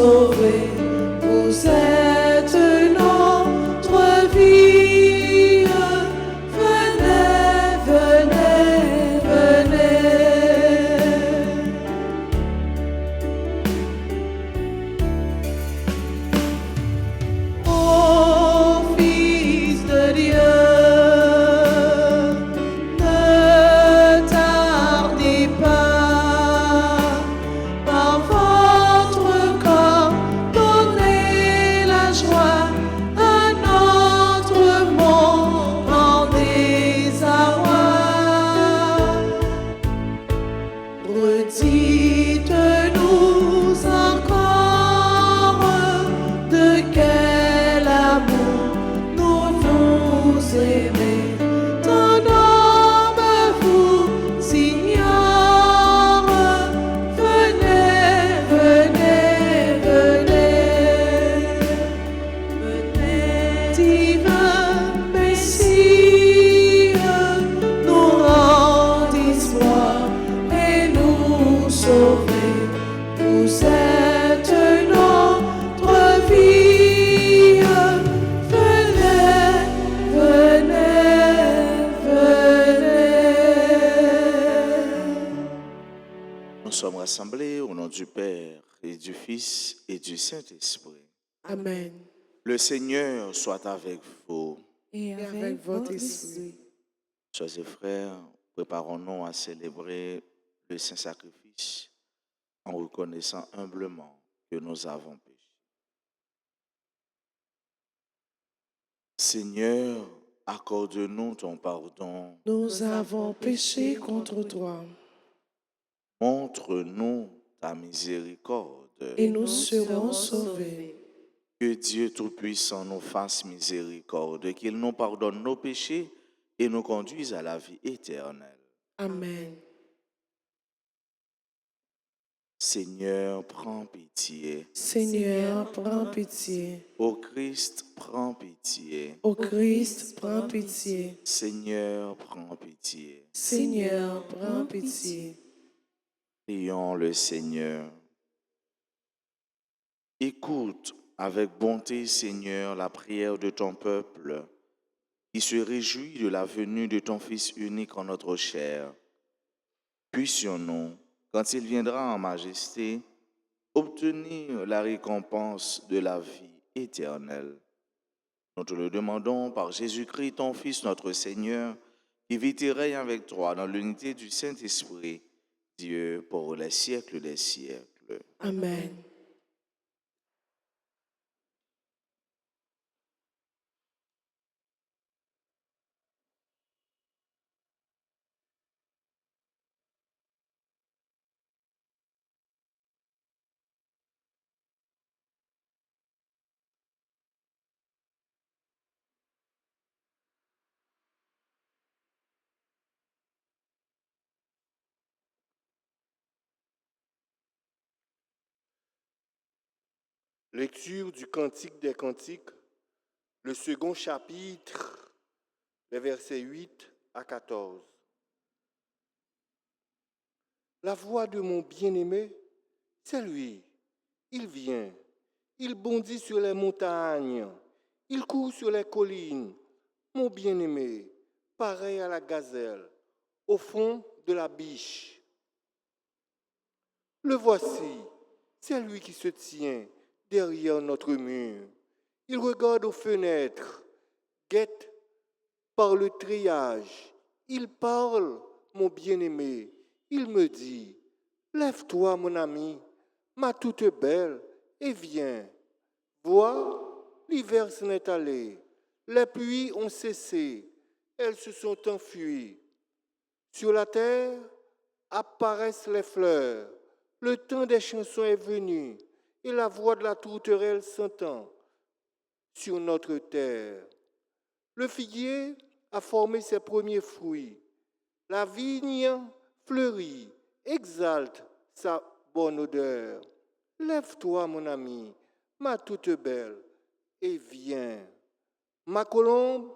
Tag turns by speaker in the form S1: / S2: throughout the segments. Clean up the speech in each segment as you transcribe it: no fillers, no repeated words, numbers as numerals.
S1: sauvés. Vous êtes notre vie. Venez, venez, venez. Ô Fils de Dieu, ne tardez pas. Par votre corps, donnez la joie à notre monde en désarroi. Redites-nous encore de quel amour nous vous aimez. Ton homme vous ignore. Venez, venez, venez. Venez, divin Messie, nous rendre espoir et nous sauver. Vous êtes notre vie. Venez, venez, venez.
S2: Nous sommes rassemblés au nom du Père et du Fils et du Saint-Esprit.
S1: Amen.
S2: Le Seigneur soit avec vous.
S1: Et avec votre esprit.
S2: Chers et frères, préparons-nous à célébrer le Saint-Sacrifice en reconnaissant humblement que nous avons péché. Seigneur, accorde-nous ton pardon.
S1: Nous avons péché contre toi
S2: Montre-nous ta miséricorde.
S1: et nous serons sauvés.
S2: Que Dieu Tout-Puissant nous fasse miséricorde, qu'il nous pardonne nos péchés et nous conduise à la vie éternelle.
S1: Amen.
S2: Seigneur, prends pitié.
S1: Seigneur, prends pitié.
S2: Ô Christ, prends pitié.
S1: Ô Christ, prends pitié.
S2: Seigneur, prends pitié.
S1: Seigneur, prends pitié.
S2: Prions le Seigneur. Écoute avec bonté, Seigneur, la prière de ton peuple, qui se réjouit de la venue de ton Fils unique en notre chair. Puissions-nous, quand il viendra en majesté, obtenir la récompense de la vie éternelle. Nous te le demandons par Jésus-Christ, ton Fils, notre Seigneur, qui vit et règne avec toi dans l'unité du Saint-Esprit, Dieu pour les siècles des siècles.
S1: Amen.
S3: Lecture du Cantique des Cantiques, le second chapitre, les versets 8 à 14. La voix de mon bien-aimé, c'est lui. Il vient, il bondit sur les montagnes, il court sur les collines. Mon bien-aimé, pareil à la gazelle, au fond de la biche. Le voici, c'est lui qui se tient derrière notre mur. Il regarde aux fenêtres, guette par le treillage. Il parle, mon bien-aimé. Il me dit, lève-toi, mon ami, ma toute belle, et viens. Vois, l'hiver s'en est allé. Les pluies ont cessé. Elles se sont enfuies. Sur la terre apparaissent les fleurs. Le temps des chansons est venu. Et la voix de la tourterelle s'entend sur notre terre. Le figuier a formé ses premiers fruits. La vigne fleurit, exalte sa bonne odeur. Lève-toi, mon ami, ma toute belle, et viens. Ma colombe,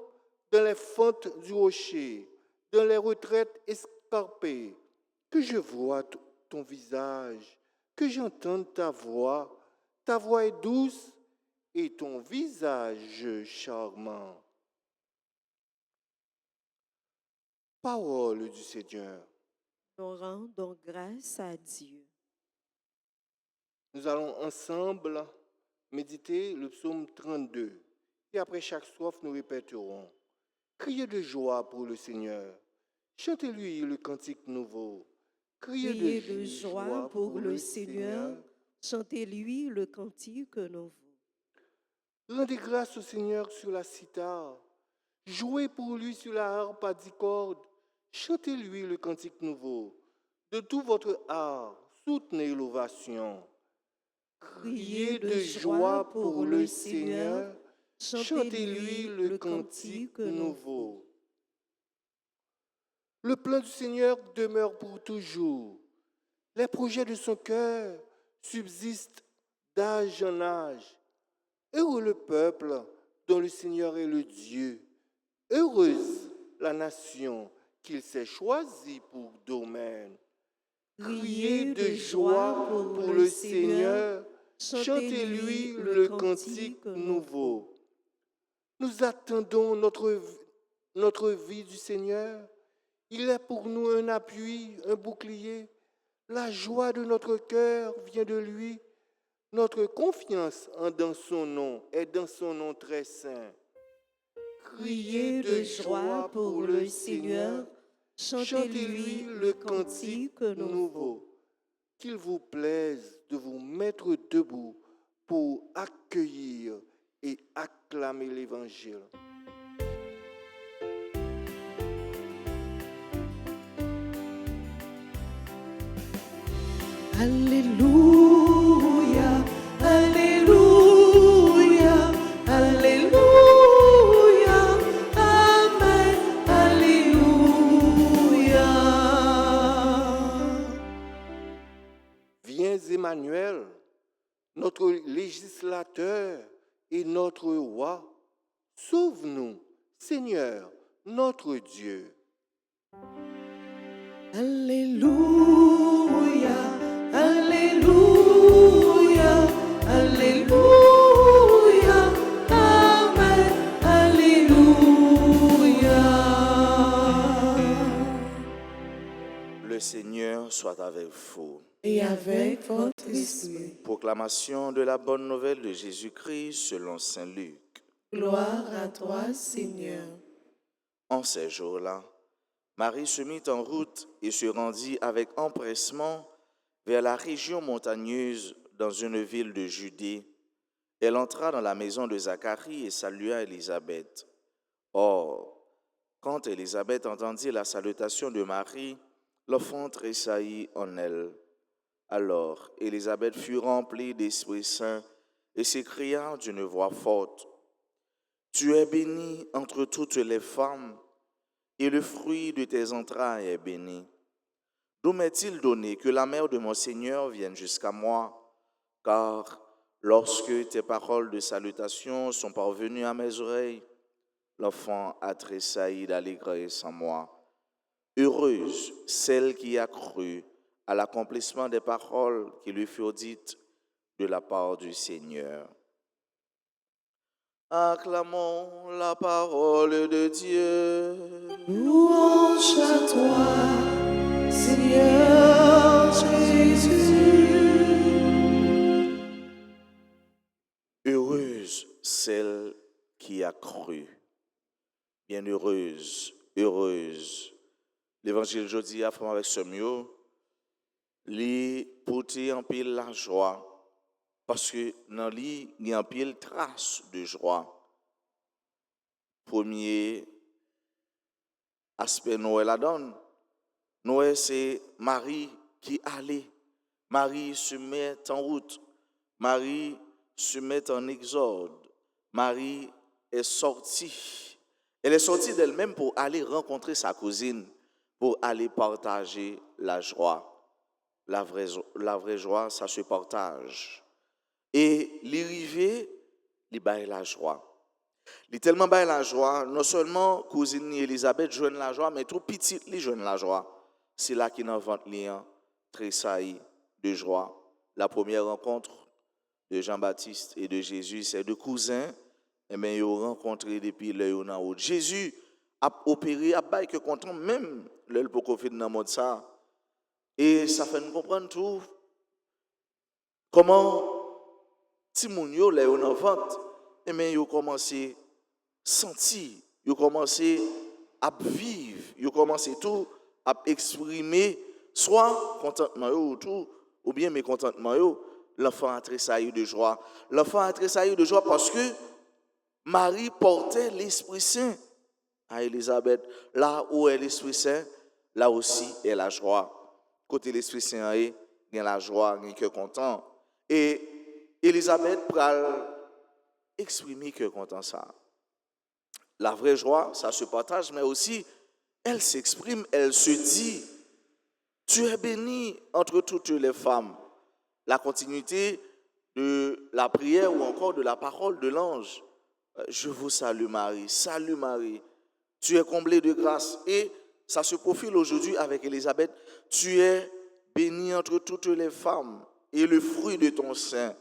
S3: dans les fentes du rocher, dans les retraites escarpées, que je voie ton visage, que j'entende ta voix, Ta voix est douce et ton visage charmant. Parole du Seigneur.
S4: Nous rendons grâce à Dieu.
S3: Nous allons ensemble méditer le psaume 32. Et après chaque strophe, nous répéterons. Criez de joie pour le Seigneur. Chantez-lui le cantique nouveau.
S4: Criez de joie pour le Seigneur. Chantez-lui le cantique nouveau.
S3: Rendez grâce au Seigneur sur la cithare. Jouez pour lui sur la harpe à 10 cordes. Chantez-lui le cantique nouveau. De tout votre art, soutenez l'ovation. Criez de joie pour le Seigneur. Chantez-lui le cantique nouveau. Le plan du Seigneur demeure pour toujours. Les projets de son cœur subsistent d'âge en âge. Heureux le peuple dont le Seigneur est le Dieu. Heureuse la nation qu'il s'est choisie pour domaine. Criez de joie pour le Seigneur. Chantez-lui le cantique nouveau. Nous attendons notre vie du Seigneur. Il est pour nous un appui, un bouclier. La joie de notre cœur vient de lui. Notre confiance dans son nom est dans son nom très saint.
S4: Criez de joie pour le Seigneur. Chantez-lui le cantique nouveau.
S3: Qu'il vous plaise de vous mettre debout pour accueillir et acclamer l'Évangile.
S1: Alléluia, Alléluia, Alléluia, Amen, Alléluia.
S3: Viens Emmanuel, notre législateur et notre roi, sauve-nous, Seigneur, notre Dieu.
S1: Alléluia, Alléluia, Alléluia, Amen, Alléluia.
S2: Le Seigneur soit avec vous.
S1: Et avec votre esprit,
S2: Proclamation de la bonne nouvelle de Jésus-Christ selon saint Luc.
S1: gloire à toi, Seigneur.
S2: En ces jours-là, Marie se mit en route et se rendit avec empressement vers la région montagneuse dans une ville de Judée. Elle entra dans la maison de Zacharie et salua Élisabeth. Or, quand Élisabeth entendit la salutation de Marie, l'enfant tressaillit en elle. Alors, Élisabeth fut remplie d'Esprit Saint et s'écria d'une voix forte, « Tu es bénie entre toutes les femmes, et le fruit de tes entrailles est béni. D'où m'est-il donné que la mère de mon Seigneur vienne jusqu'à moi? Car lorsque tes paroles de salutation sont parvenues à mes oreilles, l'enfant a tressailli d'allégresse en moi. Heureuse celle qui a cru à l'accomplissement des paroles qui lui furent dites de la part du Seigneur. » Acclamons la parole de Dieu.
S1: Louange à toi, Seigneur Jésus.
S2: Heureuse celle qui a cru. Bienheureuse, heureuse. L'évangile jeudi a fait avec ce mieux. Li porter en pile la joie. Parce que dans lui, il y a un pile trace de joie. Premier aspect Noël la donne. Noël, c'est Marie qui allait. Marie se met en route. Marie se met en exode. Marie est sortie. Elle est sortie d'elle-même pour aller rencontrer sa cousine, pour aller partager la joie. La vraie joie, ça se partage. Et l'arrivée, il baille la joie. Il tellement baille la joie, non seulement cousine Elisabeth joue la joie, mais tout petit li joue la joie. C'est là qu'il en vente lien tressaillit de joie. La première rencontre de Jean-Baptiste et de Jésus, ces deux cousins, eh bien, ils ont rencontré depuis l'œil en haut. Jésus a opéré, a bail que content, même l'œil pour qu'on fait dans le monde ça. Et ça fait nous comprendre tout. Comment, si moun yo, là, yon en vente, eh bien, ils ont commencé à sentir, ils ont commencé à vivre, ils ont commencé tout à exprimer, soit contentement ou tout, ou bien mécontentement yo. L'enfant a tressailli de joie. L'enfant a tressailli de joie parce que Marie portait l'Esprit Saint à Élisabeth. Là où est l'Esprit Saint, là aussi est la joie. Côté l'Esprit Saint, il y a la joie, il y a le cœur content. Et Élisabeth pral exprimer que content ça. La vraie joie, ça se partage, mais aussi, elle s'exprime, elle se dit, tu es bénie entre toutes les femmes. La continuité de la prière ou encore de la parole de l'ange. Je vous salue Marie, salut Marie, tu es comblée de grâce. Et ça se profile aujourd'hui avec Élisabeth, tu es bénie entre toutes les femmes et le fruit de ton sein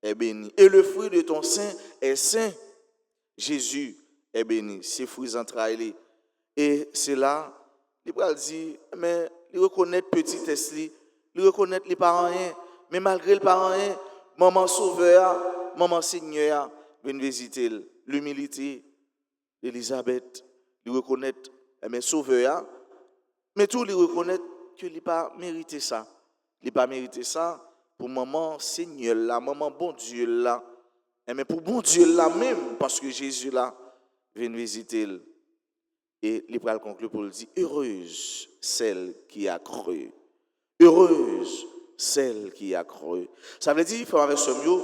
S2: est béni. Et le fruit de ton sein est saint. Jésus est béni, ses fruits entrailles. Et c'est là, il va dire, mais il reconnaît petit Esli, il reconnaît les parents, mais malgré les parents, maman sauveur, maman seigneur, vient visiter l'humilité d'Élisabeth, il reconnaît, mais sauveur, mais tout il reconnaît qu'il n'a pas mérité ça. Il n'a pas mérité ça pour maman seigneur là, maman bon Dieu là, mais pour bon Dieu là même, parce que Jésus là vient visiter. Et il va conclure pour le dire, heureuse celle qui a cru. Heureuse celle qui a cru. Ça veut dire, frère avec ce mot,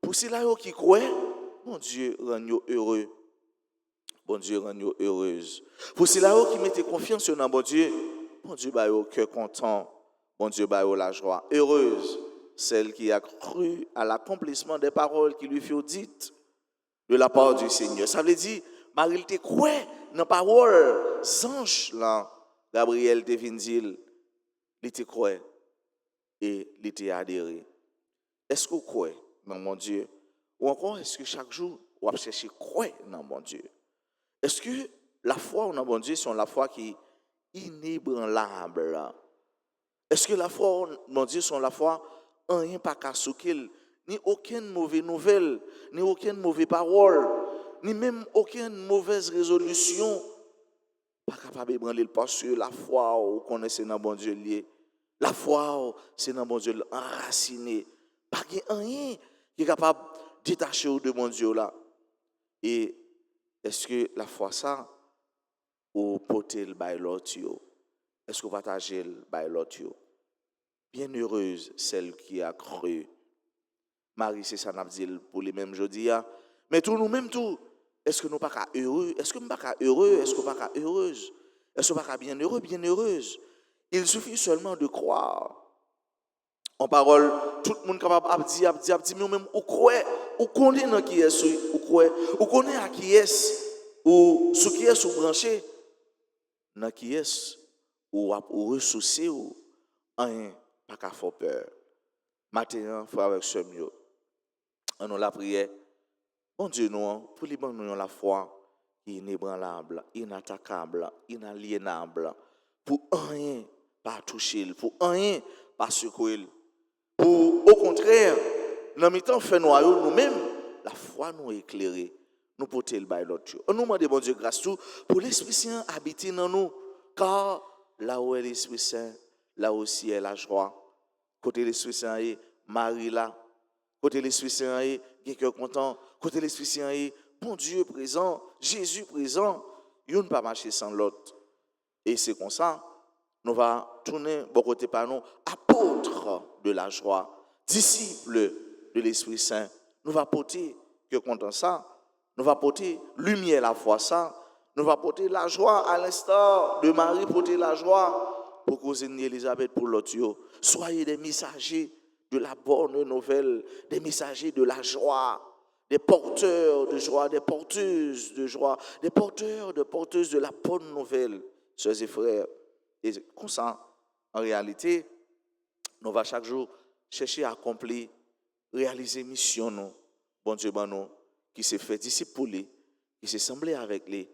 S2: pour ceux-là qui croient, bon Dieu rend nous heureux. Bon Dieu rend nous heureuse. Pour ceux-là qui mettent confiance dans bon Dieu va au cœur content. Bon Dieu va la joie. Heureuse celle qui a cru à l'accomplissement des paroles qui lui furent dites de la part du Seigneur. Ça veut dire, Marie te croit dans la parole, ange là, Gabriel te vient dire, il te croit et il te adhéré. Est-ce que vous croyez dans mon Dieu? Ou encore, est-ce que chaque jour, vous cherchez croire dans mon Dieu? Est-ce que la foi dans mon Dieu, c'est la foi qui est inébranlable? Est-ce que la foi dans mon Dieu, c'est la foi rien pas qu'à souquer, ni aucune mauvaise nouvelle, ni aucune mauvaise parole, ni même aucune mauvaise résolution, pas capable de branler parce que la foi, vous connaissez dans bon Dieu lié. La foi, c'est dans bon Dieu enraciné. Pas rien qui est capable de détacher de bon Dieu là. Et est-ce que la foi ça, ou porter le bail l'autre? Est-ce que vous partagez le bail l'autre? Bienheureuse celle qui a cru. Marie, c'est ça, n'a dit pour les mêmes jeudi. Mais tout nous-mêmes, tout. Est-ce que nous pas heureux? Est-ce que nous pas heureux? Est-ce que nous pas heureuse? Est-ce que nous pas bien heureux, bien heureuse? Il suffit seulement de croire. En parole, tout le monde capable de dire, mais même, ou croit, ou connaît dans qui est, ou croit, ou connaît à qui est, ou ce qui est sous branché, dans qui est, ou ressourcer, ou rien, pas qu'à faire peur. Maintenant, il faut avec ce mieux. On a la prière. Bon Dieu, nous, pour les bons, nous la foi inébranlable, inattaquable, inaliénable. Pour rien, pas toucher, pour rien, pas secouer. Pour, au contraire, dans le temps fait noyau, nous-mêmes, la foi nous éclairer, nous porter le bail l'autre. On nous demande, bon Dieu, grâce tout, pour l'Esprit Saint habiter dans nous, car là où est l'Esprit Saint, là aussi est la joie. Côté l'Esprit Saint, Marie là. Côté l'Esprit Saint, quelqu'un content. Côté l'Esprit Saint, bon Dieu présent, Jésus présent. Il ne peut pas marcher sans l'autre. Et c'est comme ça, nous allons tourner, bon côté par nous, apôtres de la joie, disciples de l'Esprit Saint. Nous allons porter, que content ça, nous allons porter lumière la foi ça, nous allons porter la joie à l'instar de Marie, porter la joie pour causer Élisabeth pour l'autre. Soyez des messagers de la bonne nouvelle, des messagers de la joie, des porteurs de joie, des porteuses de joie, des porteurs, de porteuses de la bonne nouvelle, sœurs et frères. Et comme ça, en réalité, nous allons chaque jour chercher à accomplir réaliser mission nous, bon Dieu, ben nous, qui s'est fait discipuler, qui s'est semblé avec les,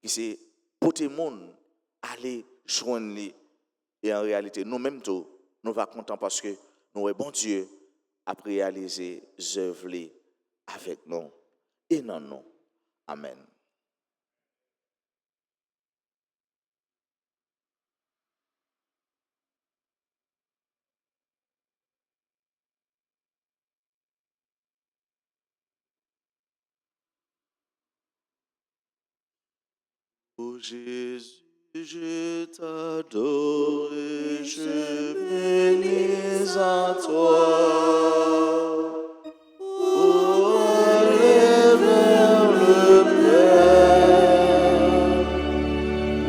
S2: qui s'est porté monde, aller joindre les. Et en réalité, nous-mêmes, tout, nous va contents parce que nous, bon Dieu, a réalisé les œuvres avec nous et non nous. Amen. Ô Jésus, je t'adore et je bénis à toi. Pour aller vers le Père,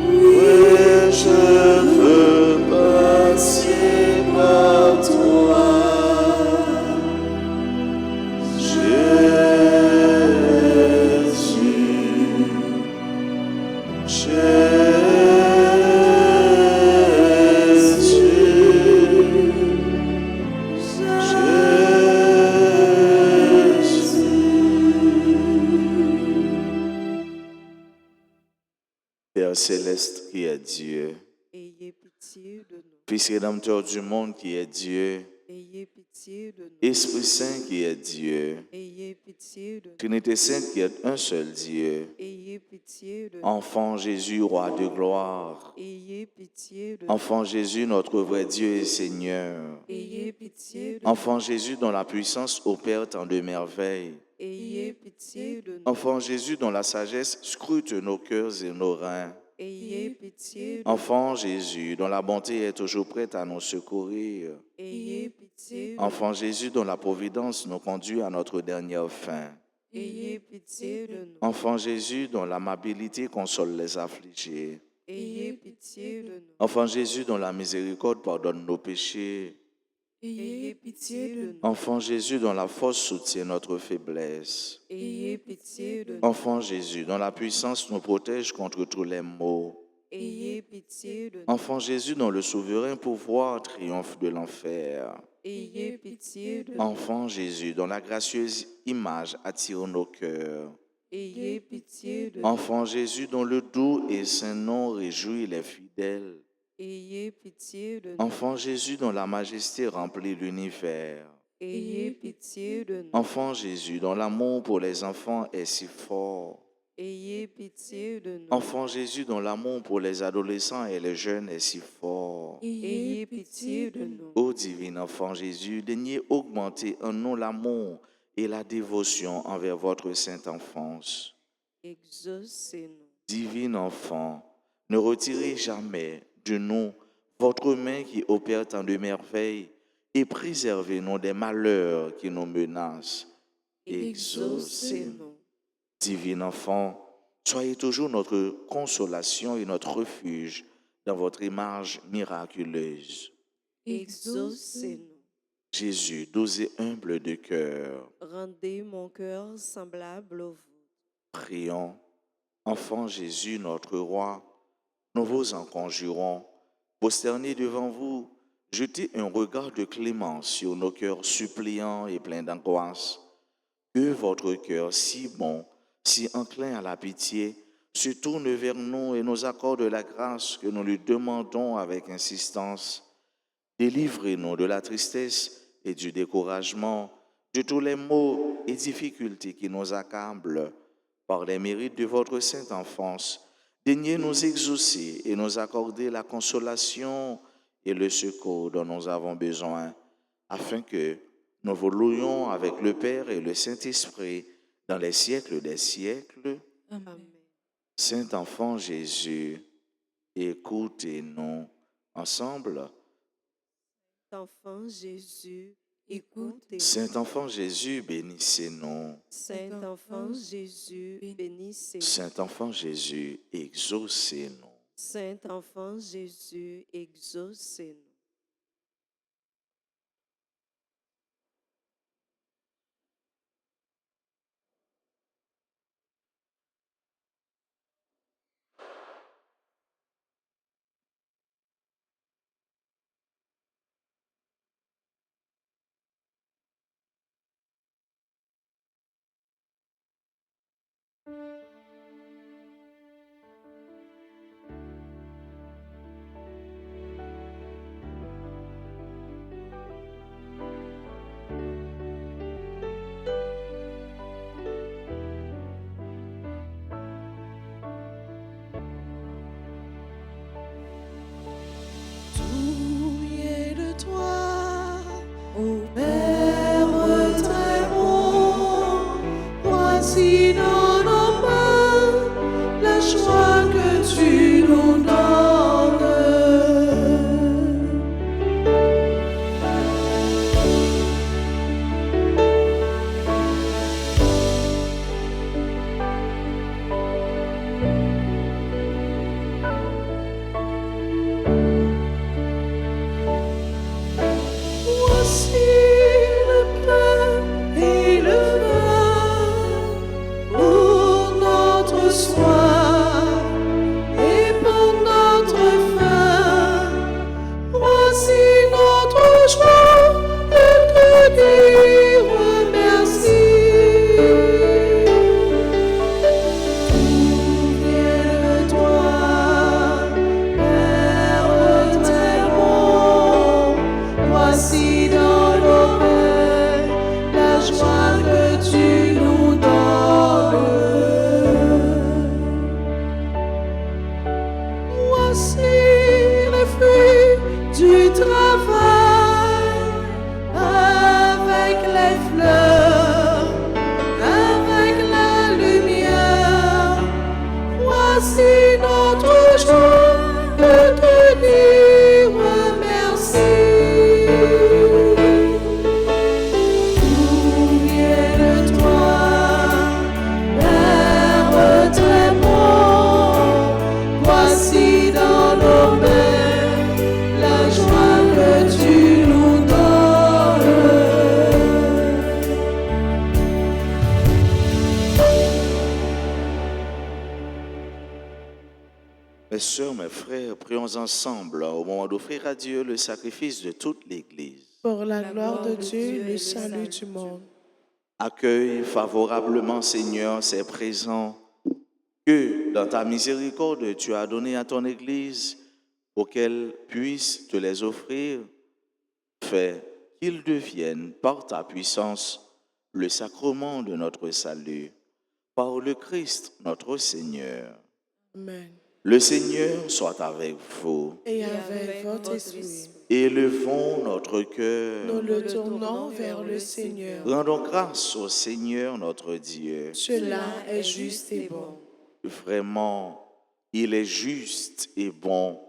S2: oui, je veux passer par toi. Père céleste qui est Dieu,
S4: Ayez pitié de nous.
S2: Fils rédempteur du monde qui est Dieu,
S4: Ayez pitié de nous.
S2: Esprit Saint qui est Dieu,
S4: Ayez pitié de nous.
S2: Trinité Sainte qui est un seul Dieu,
S4: Ayez pitié de nous.
S2: Enfant Jésus, roi de gloire,
S4: Ayez pitié de nous.
S2: Enfant Jésus, notre vrai Dieu et Seigneur,
S4: Ayez pitié de nous.
S2: Enfant Jésus dont la puissance opère tant de merveilles,
S4: Ayez pitié de nous.
S2: Enfant Jésus dont la sagesse scrute nos cœurs et nos reins,
S4: Ayez pitié de nous.
S2: Enfant Jésus dont la bonté est toujours prête à nous secourir,
S4: Ayez pitié de nous.
S2: Enfant Jésus dont la providence nous conduit à notre dernière fin,
S4: Ayez pitié de nous.
S2: Enfant Jésus dont l'amabilité console les affligés,
S4: Ayez pitié de nous.
S2: Enfant Jésus dont la miséricorde pardonne nos péchés,
S4: Ayez pitié de nous.
S2: Enfant Jésus dont la force soutient notre faiblesse,
S4: Ayez pitié de nous.
S2: Enfant Jésus dont la puissance nous protège contre tous les maux,
S4: Ayez pitié de nous.
S2: Enfant Jésus dont le souverain pouvoir triomphe de l'enfer,
S4: Ayez pitié de nous.
S2: Enfant Jésus dont la gracieuse image attire nos cœurs,
S4: Ayez pitié de nous.
S2: Enfant Jésus dont le doux et saint nom réjouit les fidèles,
S4: Ayez pitié de nous.
S2: Enfant Jésus dont la majesté remplit l'univers,
S4: Ayez pitié de nous.
S2: Enfant Jésus dont l'amour pour les enfants est si fort,
S4: Ayez pitié de nous.
S2: Enfant Jésus dont l'amour pour les adolescents et les jeunes est si fort.
S4: Ayez pitié de nous.
S2: Ô divin Enfant Jésus, daignez augmenter en nous l'amour et la dévotion envers votre sainte enfance.
S4: Exaucez-nous.
S2: Divin Enfant, ne retirez jamais de nous votre main qui opère tant de merveilles et préservez-nous des malheurs qui nous menacent.
S4: Exaucez-nous.
S2: Divin Enfant, soyez toujours notre consolation et notre refuge dans votre image miraculeuse.
S4: Exaucez-nous.
S2: Jésus, doux et humble de cœur,
S4: Rendez mon cœur semblable au vôtre.
S2: prions. Enfant Jésus, notre roi, nous vous en conjurons, prosternés devant vous, jetez un regard de clémence sur nos cœurs suppliants et pleins d'angoisse. Que votre cœur si bon, si enclin à la pitié, se tourne vers nous et nous accorde la grâce que nous lui demandons avec insistance. Délivrez-nous de la tristesse et du découragement, de tous les maux et difficultés qui nous accablent. Par les mérites de votre sainte enfance, daignez nous exaucer et nous accorder la consolation et le secours dont nous avons besoin, afin que nous vous louions avec le Père et le Saint-Esprit dans les siècles des siècles.
S4: Amen.
S2: Saint enfant Jésus, écoutez-nous ensemble.
S4: Enfant Jésus, écoutez-nous.
S2: Saint enfant Jésus, bénissez-nous.
S4: Saint enfant Jésus, bénissez-nous.
S2: Saint enfant Jésus, exaucez-nous.
S4: Saint enfant Jésus, exaucez-nous.
S1: Voici dans nos mains la joie que tu nous donnes. Voici le pain et le vin pour notre soif et pour notre faim. Voici notre joie de te dire merci. Tout vient de toi, Père très bon. Voici dans nos mains la joie que tu nous donnes. Voici les fruits du travail avec les fleurs, avec la lumière. Voici notre joie de te dire merci. Tout vient de toi, Père très bon. Voici dans nos mains la joie que tu nous donnes.
S2: Mes sœurs, mes frères, prions ensemble au moment d'offrir à Dieu le sacrifice de toute l'Église.
S1: Pour la gloire de Dieu, le salut du monde.
S2: Accueille favorablement, Seigneur, ces présents que, dans ta miséricorde, tu as donnés à ton Église pour qu'elle puisse te les offrir. Fais qu'ils deviennent, par ta puissance, le sacrement de notre salut. Par le Christ, notre Seigneur.
S1: Amen.
S2: Le Seigneur soit avec vous.
S1: Et avec votre esprit,
S2: Élevons notre cœur.
S1: nous le tournons vers le Seigneur.
S2: Rendons grâce au Seigneur notre Dieu.
S1: Cela est juste et bon.
S2: Vraiment, il est juste et bon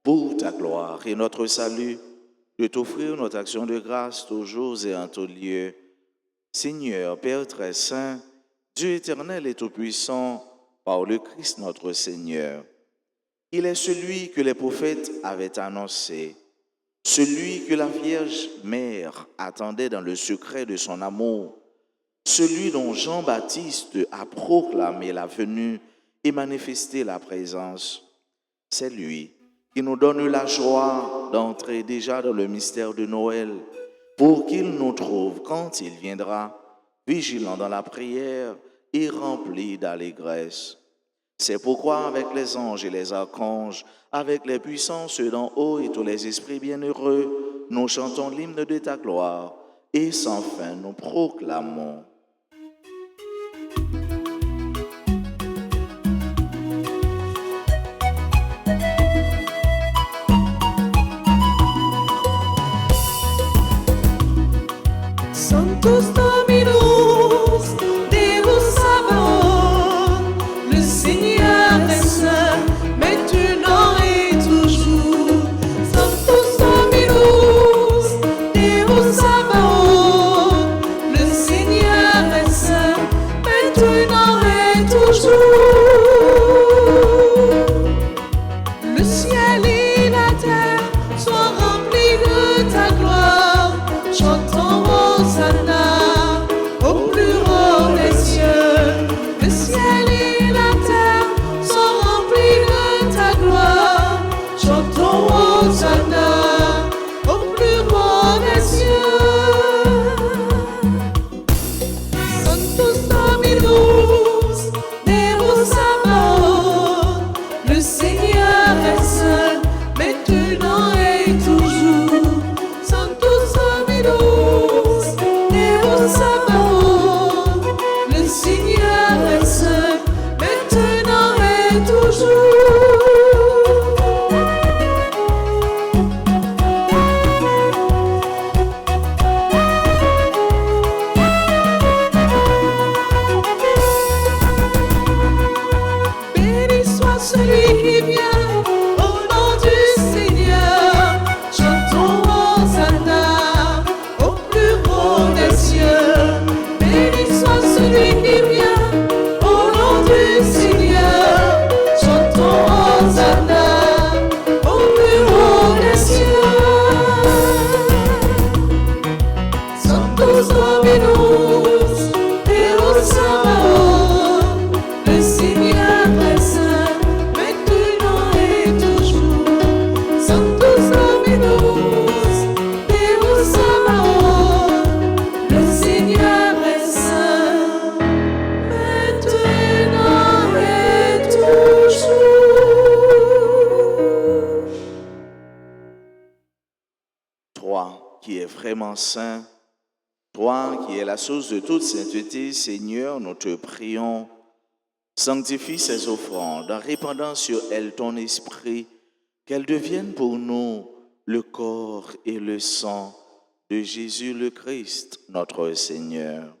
S2: pour ta gloire et notre salut de t'offrir notre action de grâce toujours et en tout lieu. Seigneur, Père très saint, Dieu éternel et tout-puissant, par le Christ notre Seigneur. Il est celui que les prophètes avaient annoncé, celui que la Vierge Mère attendait dans le secret de son amour, celui dont Jean-Baptiste a proclamé la venue et manifesté la présence. C'est lui qui nous donne la joie d'entrer déjà dans le mystère de Noël, pour qu'il nous trouve, quand il viendra, vigilants dans la prière et remplis d'allégresse. C'est pourquoi, avec les anges et les archanges, avec les puissances d'en haut et tous les esprits bienheureux, nous chantons l'hymne de ta gloire et sans fin nous proclamons.
S1: Sanctus Dominus, Deus Sabaoth, le Seigneur est saint, maintenant et toujours. Sanctus Dominus, Deus Sabaoth, le Seigneur celui qui vient, au nom du Seigneur. Chantons Hosanna au plus haut des cieux. Béni soit celui qui vient, au nom du Seigneur. Chantons Hosanna au plus haut des cieux. Sanctus Dominus, Deus Sabaoth, le Seigneur est saint, maintenant et toujours. Sanctus Dominus, Deus Sabaoth, le Seigneur est saint, maintenant et toujours.
S2: Toi qui es vraiment saint, toi qui es la source de toute sainteté, Seigneur, nous te prions. Sanctifie ces offrandes en répandant sur elles ton esprit, qu'elles deviennent pour nous le corps et le sang de Jésus le Christ, notre Seigneur.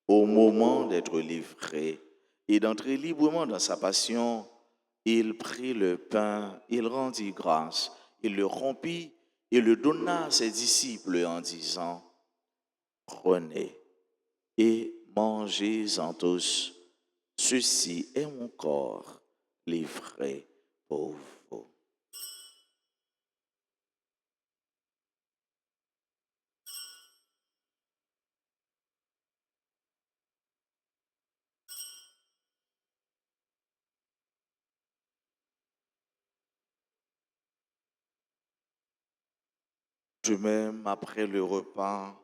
S2: Au moment d'être livré et d'entrer librement dans sa passion, il prit le pain, il rendit grâce, il le rompit et le donna à ses disciples en disant: Prenez et mangez-en tous. Ceci est mon corps livré pour vous. De même, après le repas,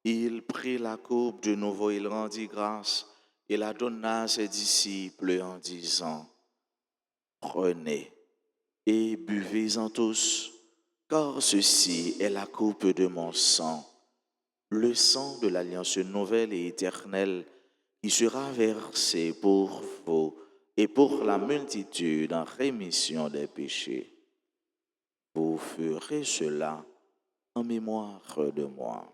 S2: il prit la coupe de nouveau, il rendit grâce et la donna à ses disciples en disant: Prenez et buvez-en tous, car ceci est la coupe de mon sang, le sang de l'alliance nouvelle et éternelle qui sera versé pour vous et pour la multitude en rémission des péchés. Vous ferez cela en mémoire de moi.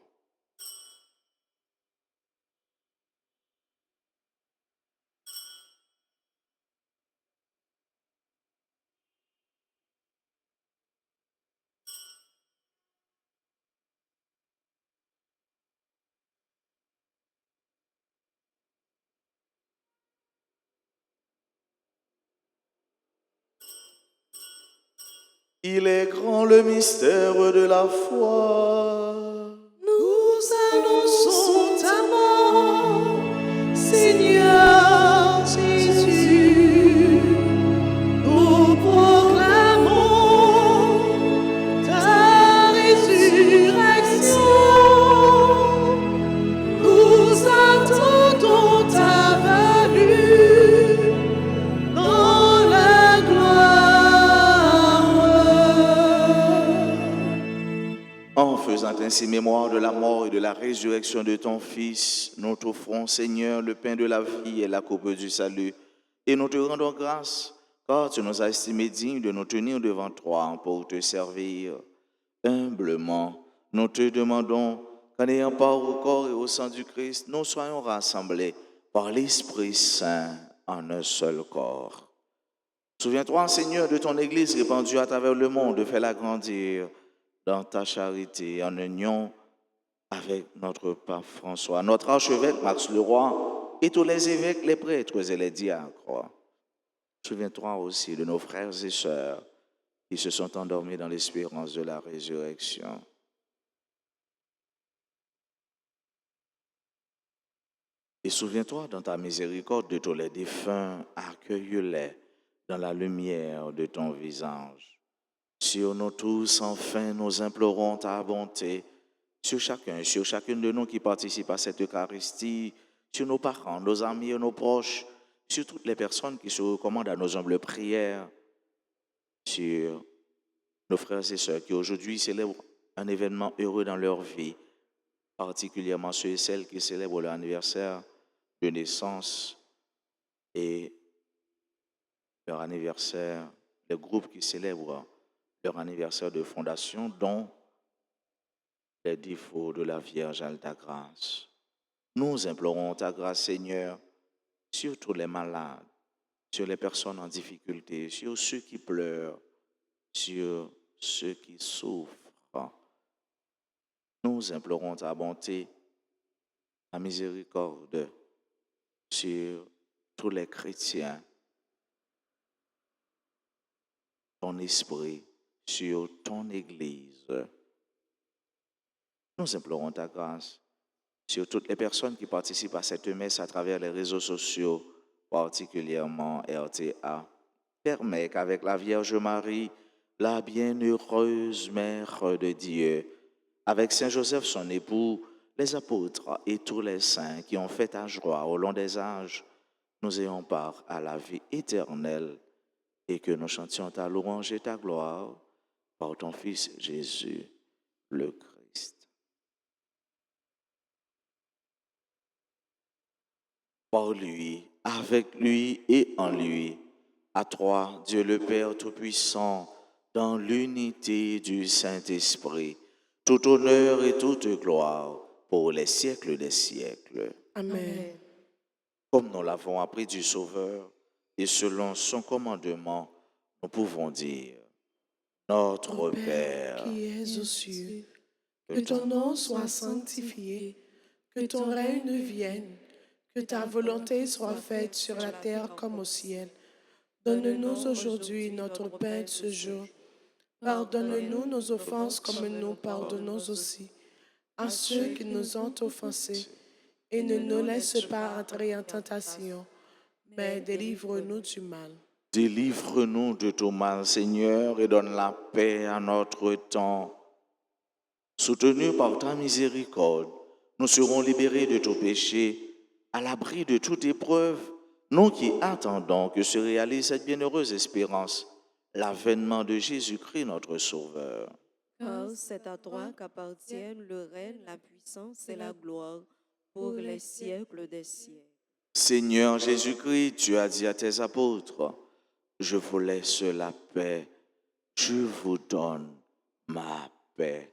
S2: Il est grand le mystère de la foi.
S1: Nous annonçons ta mort, Seigneur Jésus. Nous proclamons ta résurrection. Nous attendons ta venue dans la gloire.
S2: En faisant ainsi mémoire de la mort et de la résurrection de ton Fils, nous t'offrons, Seigneur, le pain de la vie et la coupe du salut. Et nous te rendons grâce, car tu nous as estimés dignes de nous tenir devant toi pour te servir. Humblement, nous te demandons qu'en ayant part au corps et au sang du Christ, nous soyons rassemblés par l'Esprit Saint en un seul corps. Souviens-toi, Seigneur, de ton Église répandue à travers le monde, fais-la grandir dans ta charité, en union avec notre pape François, notre archevêque Max Leroy et tous les évêques, les prêtres et les diacres. Souviens-toi aussi de nos frères et sœurs qui se sont endormis dans l'espérance de la résurrection. Et souviens-toi dans ta miséricorde de tous les défunts, accueille-les dans la lumière de ton visage. Sur nous tous, enfin, nous implorons ta bonté, sur chacun, sur chacune de nous qui participe à cette Eucharistie, sur nos parents, nos amis et nos proches, sur toutes les personnes qui se recommandent à nos humbles prières, sur nos frères et sœurs qui aujourd'hui célèbrent un événement heureux dans leur vie, particulièrement ceux et celles qui célèbrent leur anniversaire de naissance et leur anniversaire, les groupes qui célèbrent leur anniversaire de fondation, dont les défauts de la Vierge Alta Grâce. Nous implorons ta grâce, Seigneur, sur tous les malades, sur les personnes en difficulté, sur ceux qui pleurent, sur ceux qui souffrent. Nous implorons ta bonté, ta miséricorde sur tous les chrétiens, ton esprit, sur ton Église. Nous implorons ta grâce sur toutes les personnes qui participent à cette messe à travers les réseaux sociaux, particulièrement RTA. Permets qu'avec la Vierge Marie, la bienheureuse Mère de Dieu, avec Saint Joseph son époux, les apôtres et tous les saints qui ont fait ta joie au long des âges, nous ayons part à la vie éternelle et que nous chantions ta louange et ta gloire par ton Fils Jésus, le Christ. Par lui, avec lui et en lui, à toi, Dieu le Père Tout-Puissant, dans l'unité du Saint-Esprit, tout honneur et toute gloire pour les siècles des siècles.
S5: Amen.
S2: Comme nous l'avons appris du Sauveur, et selon son commandement, nous pouvons dire, Notre Père,
S5: qui es aux cieux, que ton nom soit sanctifié, que ton règne vienne, que ta volonté soit faite sur la terre comme au ciel. Donne-nous aujourd'hui notre pain de ce jour. Pardonne-nous nos offenses comme nous pardonnons aussi à ceux qui nous ont offensés. Et ne nous laisse pas entrer en tentation, mais délivre-nous du mal.
S2: délivre-nous de tout mal, Seigneur, et donne la paix à notre temps. Soutenus par ta miséricorde, nous serons libérés de tout péché, à l'abri de toute épreuve, nous qui attendons que se réalise cette bienheureuse espérance, l'avènement de Jésus-Christ, notre Sauveur.
S4: Car c'est à toi qu'appartiennent le règne, la puissance et la gloire pour les siècles des siècles.
S2: Seigneur Jésus-Christ, tu as dit à tes apôtres, je vous laisse la paix, je vous donne ma paix.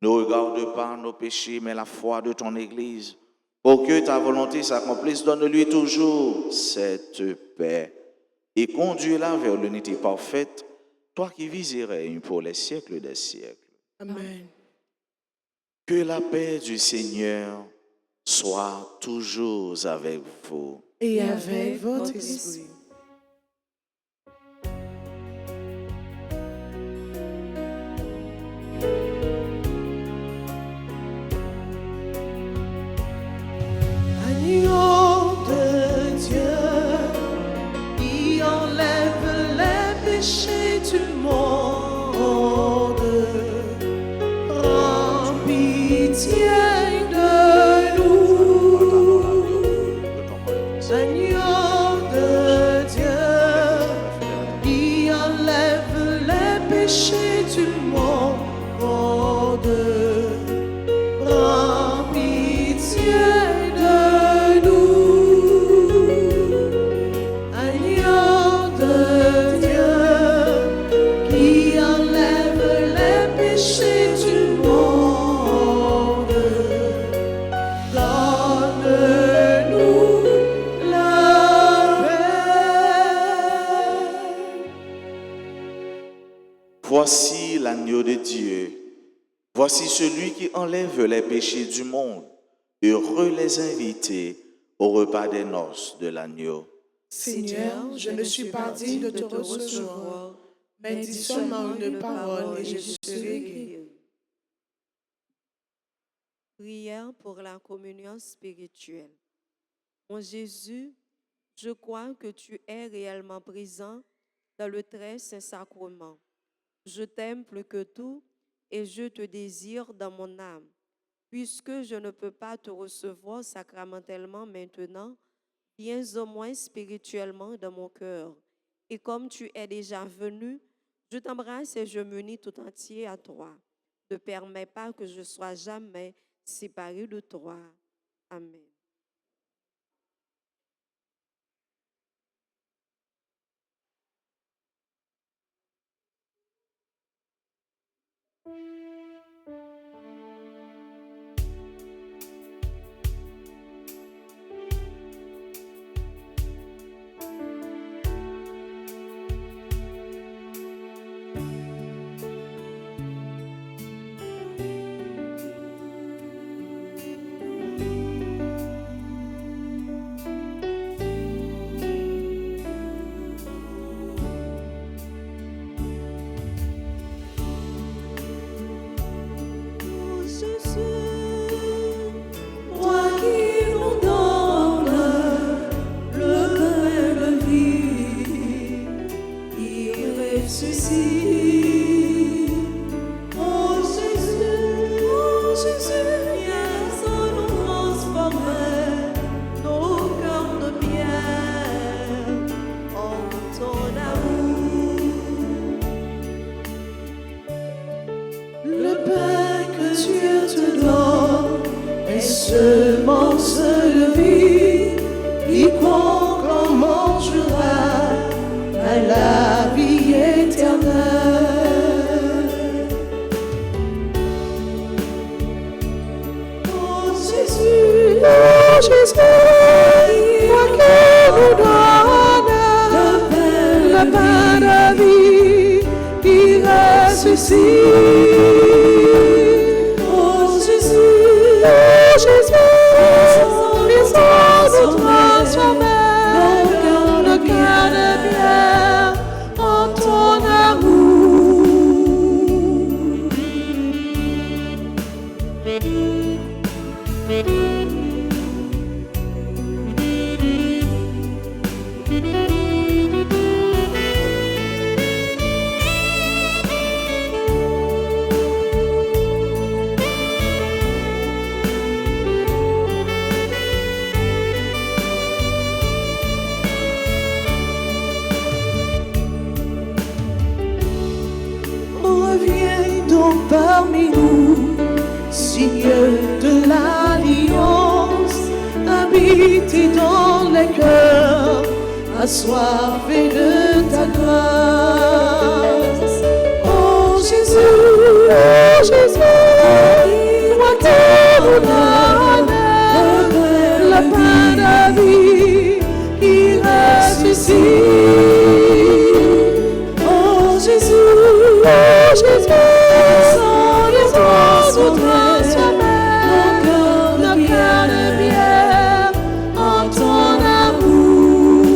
S2: Ne regarde pas nos péchés, mais la foi de ton Église. Pour que ta volonté s'accomplisse, donne-lui toujours cette paix et conduis-la vers l'unité parfaite, toi qui vis et règnes pour les siècles des siècles.
S5: Amen.
S2: Que la paix du Seigneur soit toujours avec vous.
S5: Et avec votre esprit.
S1: Agneau de Dieu, qui enlève les péchés du monde, prends pitié de nous. Agneau de Dieu, qui enlève les péchés du monde, prends pitié de nous. Agneau de Dieu, qui enlève les péchés du monde, donne-nous la paix.
S2: Voici l'agneau de Dieu. Voici celui qui enlève les péchés du monde. Heureux les invités au repas des noces de l'agneau.
S5: Seigneur, je ne suis pas digne de te recevoir, mais dis seulement une parole et je serai guéri.
S4: Prière pour la communion spirituelle. Mon Jésus, je crois que tu es réellement présent dans le très saint sacrement. Je t'aime plus que tout et je te désire dans mon âme. Puisque je ne peux pas te recevoir sacramentellement maintenant, viens au moins spirituellement dans mon cœur. Et comme tu es déjà venu, je t'embrasse et je m'unis tout entier à toi. Ne permets pas que je sois jamais séparé de toi. Amen.
S5: toi qui nous donnes le pain de vie qui ressuscite.
S1: Oh Jésus,
S5: les eaux nous transformèrent
S1: nos cœurs de pierre en ton amour. Reviens donc parmi nous, signe de l'alliance, habite dans les cœurs, assoiffés de ta grâce. Oh Jésus, toi qui nous donnes le pain de vie qui ressuscite. Oh Jésus, sans les eaux nous transformèrent nos cœurs de pierre en ton amour.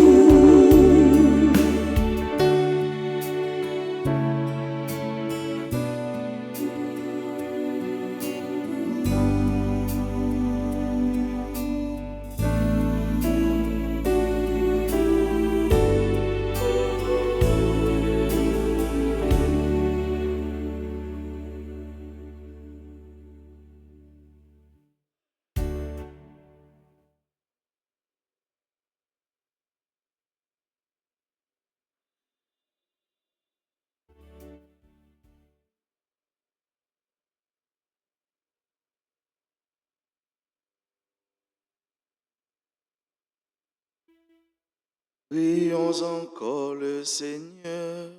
S2: Prions encore le Seigneur.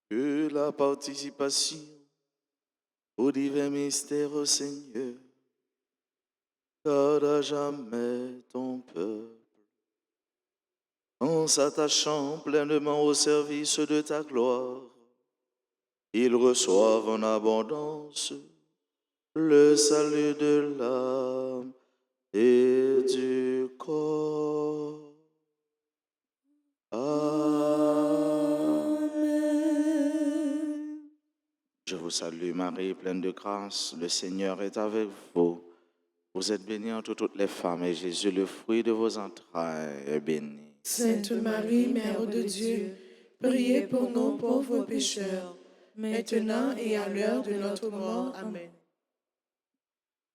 S2: Que la participation aux divins mystères au Seigneur garde à jamais ton peuple, en s'attachant pleinement au service de ta gloire. Ils reçoivent en abondance le salut de l'âme et du corps. Amen. Je vous salue Marie, pleine de grâce, le Seigneur est avec vous. Vous êtes bénie entre toutes les femmes et Jésus, le fruit de vos entrailles, est béni.
S5: Sainte Marie, Mère de Dieu, priez pour nous pauvres pécheurs, maintenant et à l'heure de notre mort. Amen.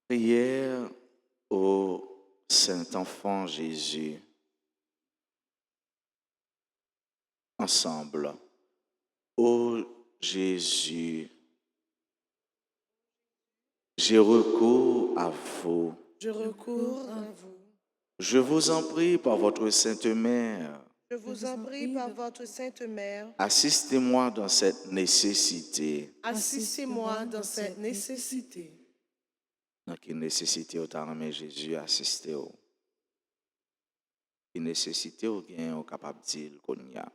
S2: Prière au Saint-Enfant Jésus. Ensemble. Ô Jésus, j'ai recours à vous.
S5: Je recours à vous.
S2: Je vous en prie par votre Sainte Mère,
S5: Je vous en prie par votre Sainte Mère,
S2: assistez-moi dans cette nécessité.
S5: assistez-moi dans cette nécessité.
S2: Dans quelle nécessité autant mais Jésus assistez au. Qui nécessité au gain au capable de dire qu'on y a.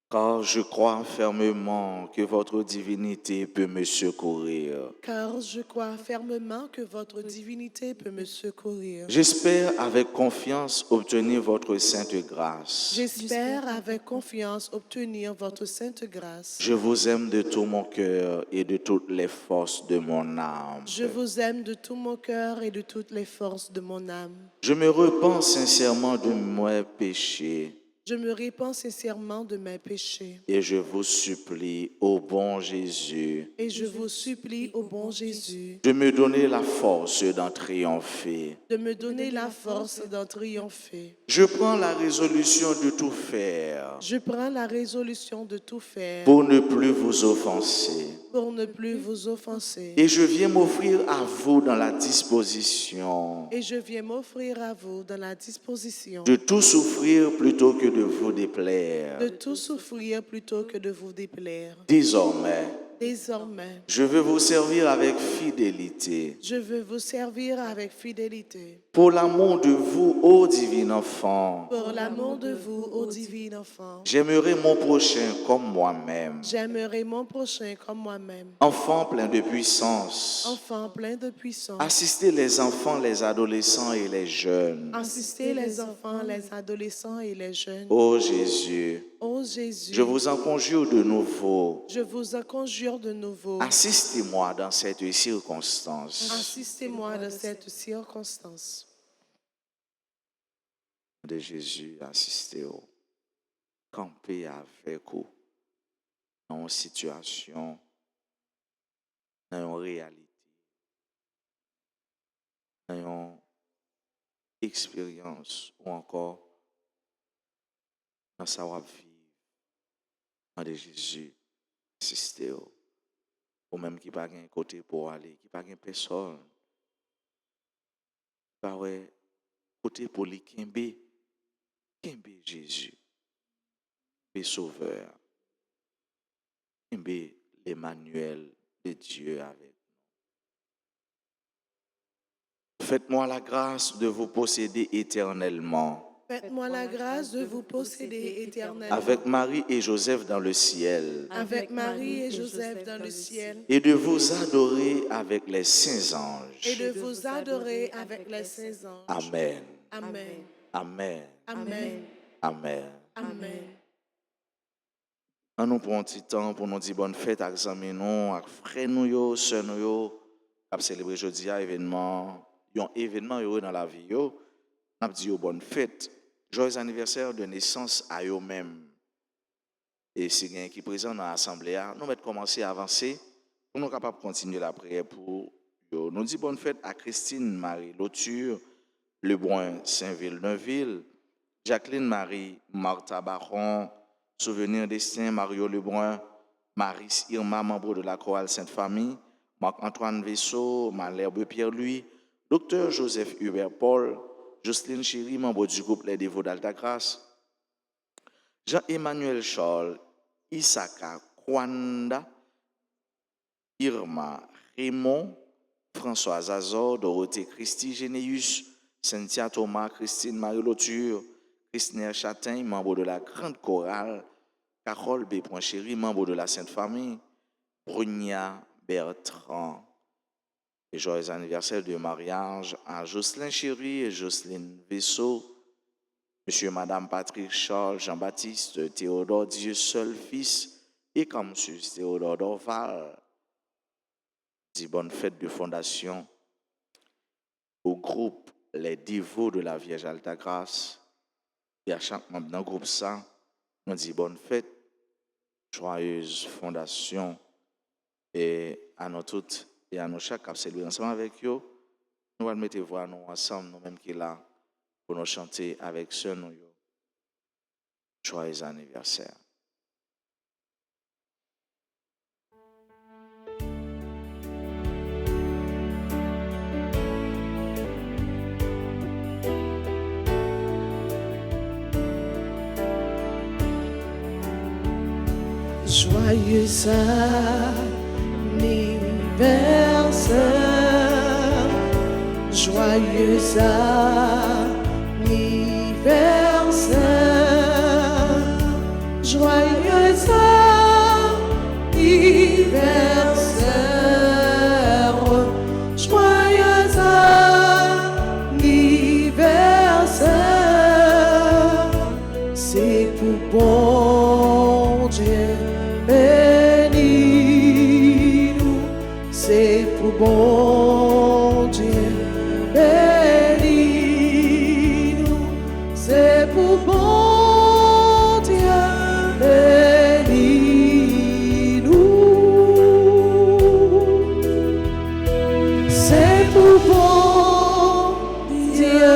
S2: Car je crois fermement que votre divinité peut me secourir.
S5: Car je crois fermement que votre divinité peut me secourir.
S2: J'espère avec confiance obtenir votre sainte grâce.
S5: J'espère avec confiance obtenir votre sainte grâce.
S2: Je vous aime de tout mon cœur et de toutes les forces de mon âme.
S5: Je vous aime de tout mon cœur et de toutes les forces de mon âme.
S2: Je me repens sincèrement de mes péchés.
S5: Je me répands sincèrement de mes péchés.
S2: Et je vous supplie, ô bon Jésus,
S5: Et je vous supplie, ô bon Jésus,
S2: de me donner la force d'en triompher.
S5: de me donner la force d'en triompher.
S2: Je prends la résolution de tout faire
S5: Je prends la résolution de tout faire
S2: pour ne plus vous offenser.
S5: pour ne plus vous offenser.
S2: Et je viens m'offrir à vous dans la disposition
S5: Et je viens m'offrir à vous dans la disposition
S2: de tout souffrir plutôt que de vous déplaire.
S5: de tout souffrir plutôt que de vous déplaire.
S2: Désormais,
S5: Désormais,
S2: je veux vous servir avec fidélité.
S5: je veux vous servir avec fidélité.
S2: Pour l'amour de vous, ô divin enfant,
S5: Pour l'amour de vous, ô divin enfant,
S2: j'aimerai mon prochain comme moi-même.
S5: j'aimerai mon prochain comme moi-même.
S2: Enfant plein de puissance,
S5: Enfant plein de puissance,
S2: assistez les enfants, les adolescents et les jeunes.
S5: assistez les enfants, les adolescents et les jeunes.
S2: Ô Jésus,
S5: Ô Jésus,
S2: je vous en conjure de nouveau,
S5: je vous en conjure de nouveau.
S2: assistez-moi dans cette circonstance.
S5: Assistez-moi dans cette circonstance.
S2: De Jésus, assistez-vous. Campez avec vous dans une situation, dans une réalité, dans une expérience ou encore dans sa vie. De Jésus, assistez-vous. Ou même qui n'a pas un côté pour aller, qui n'a pas personne. Pas ouais, côté pour lui, Kimbe Jésus, Kimbe Sauveur, Kimbe l'Emmanuel de Dieu avec nous. Faites-moi la grâce de vous posséder éternellement.
S5: Faites-moi la grâce de vous posséder éternellement.
S2: Avec Marie et Joseph dans le ciel.
S5: Avec Marie et Joseph dans le ciel.
S2: Et de vous adorer avec les saints anges.
S5: Et de vous adorer avec les saints anges.
S2: Amen.
S5: Amen.
S2: Amen.
S5: Amen.
S2: Amen.
S5: Amen.
S2: Nous prenons un petit temps pour nous dire bonne fête avec les amis, avec frères nous, sœurs nous, qui célébrer aujourd'hui un événement, un événement heureux dans la vie. Nous disons bonne fête, joyeux anniversaire de naissance à eux-mêmes. Et si quelqu'un qui est présent dans l'assemblée, nous allons commencer à avancer pour nous capables de continuer la prière pour eux. Nous disons bonne fête à Christine Marie Lauture, Lebrun Saint-Ville-Neuville, Jacqueline Marie Martha Baron, Souvenir Destin Mario Lebrun, Maris Irma, membre de la chorale Sainte-Famille, Marc-Antoine Vaisseau, Malherbe Pierre-Louis, Dr Joseph Hubert Paul, Jocelyne Chéry, membre du groupe Les Dévots d'Altagrace, Jean-Emmanuel Charles, Isaka Kwanda, Irma Raymond, Françoise Azor, Dorothée Christy Généus, Cynthia Thomas, Christine Marie Lauture, Christine Châtain, membre de la Grande Chorale, Carole B. Chéry, membre de la Sainte Famille, Brunia Bertrand. Et joyeux anniversaire de mariage à Jocelyne Chéry et Jocelyne Vaisseau, Monsieur et Madame Patrick Charles, Jean-Baptiste, Théodore Dieu seul fils et Camsus Théodore Dorval. Dit bonne fête de fondation au groupe Les Dévots de la Vierge Altagrace. Et à chaque membre d'un groupe ça, on dit bonne fête, joyeuse fondation. Et à nous toutes et à nous chaque qui célébrer ensemble avec eux, nous allons mettre voix nous ensemble, nous-mêmes qui là, pour nous chanter avec ce nous. Joyeux anniversaire.
S5: Joyeux anniversaire, joyeux anniversaire, joyeux anniversaire, joyeux anniversaire, c'est pour bon Dieu. Bénis-nous, c'est pour bon Dieu. Bénis-nous, c'est pour bon Dieu. Bénis-nous, c'est pour bon Dieu.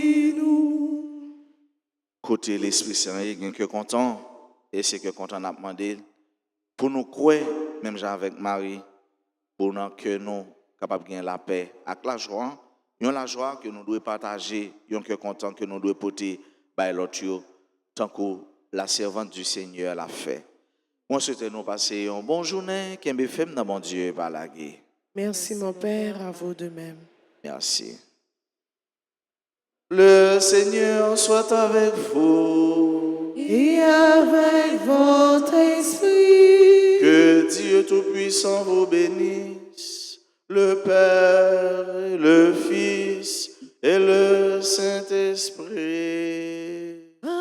S5: Bénis-nous.
S2: Côté l'Esprit Saint, il y a que content, et c'est que content n'a demandé pour nous croire, même avec Marie, pour nous que nous capables de gagner la paix avec la joie, Yon la joie que nous devons partager, yon cœur content que nous devons porter by l'autre yo, tant que la servante du Seigneur l'a fait. Moi, souhaite nous passer une bonne journée, qu'un béfem dans mon Dieu par la guerre.
S5: Merci mon Père, à vous de même.
S2: Merci. Le Seigneur soit avec vous.
S5: Et avec votre esprit.
S2: Que Dieu Tout-Puissant vous bénisse, le Père, et le Fils et le Saint-Esprit.
S5: Amen.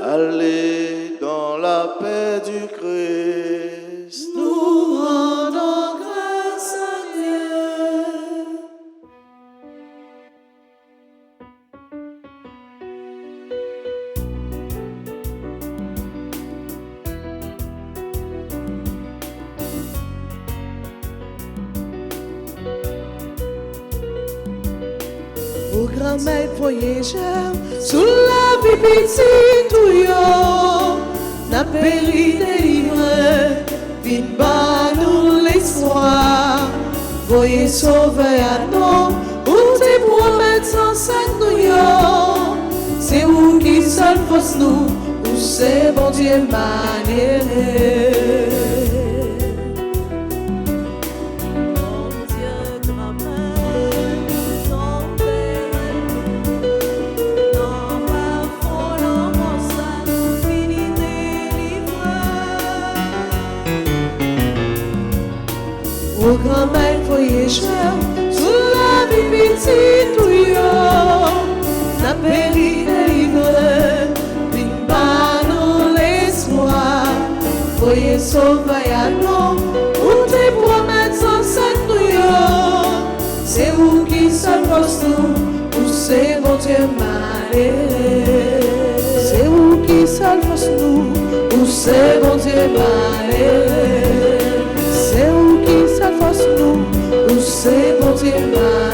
S2: Allez dans la paix du Christ.
S5: Nous rendons grâce à Dieu. Au grand-mère voyageur, sous la vie petite ou yo, n'a péri délivré, vin bas nous l'espoir. Voyez sauver à nous, ou te promettre sans sac nous yo. C'est vous qui seul force nous, ou c'est bon Dieu maniéré. Au grand-mère voyageur, sous la vie petite ou yo, n'a péri délivré, vin bas nous l'espoir. Voyez sauver à nous, ou te promettre sans sac nous yo. C'est vous qui seul force nous, ou c'est bon Dieu malheureux. C'est vous qui seul force nous, ou c'est bon Dieu malheureux. C'est vous qui seul force nous, ou c'est bon Dieu malheureux.